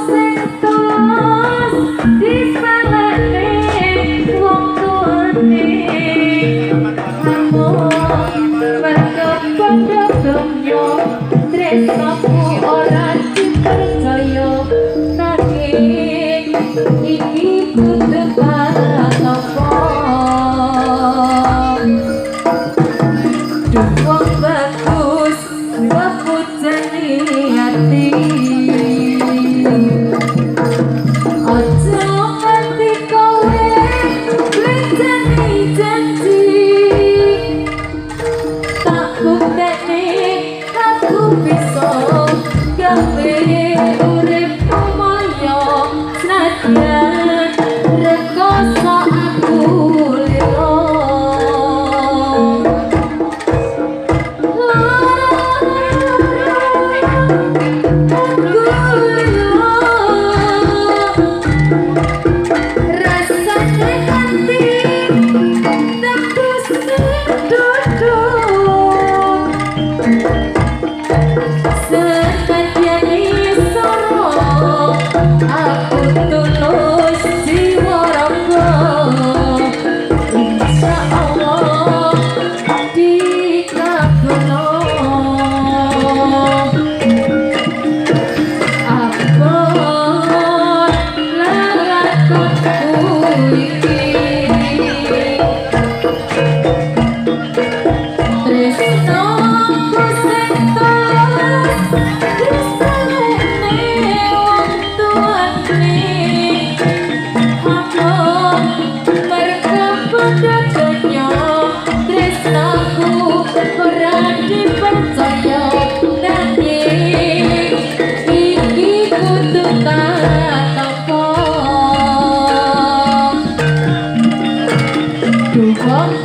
sing tulus disalehne wong tuane mergo padha domyo tresnaku ora dipercaya nanging iki kudu apa wong bagus waputani hati aja nganti kowe lenjani janji tak bukteni aku bisa gawe uripku mulya senajan rekoso aku lilo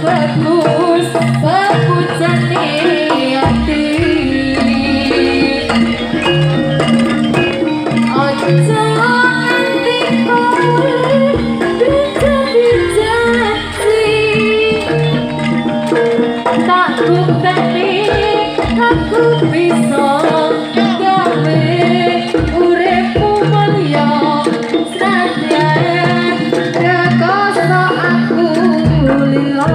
bagus baputane ati aja nganti kowe janji tak bukteni aku bisa gawe uripku mulya senajan rekoso aku lilo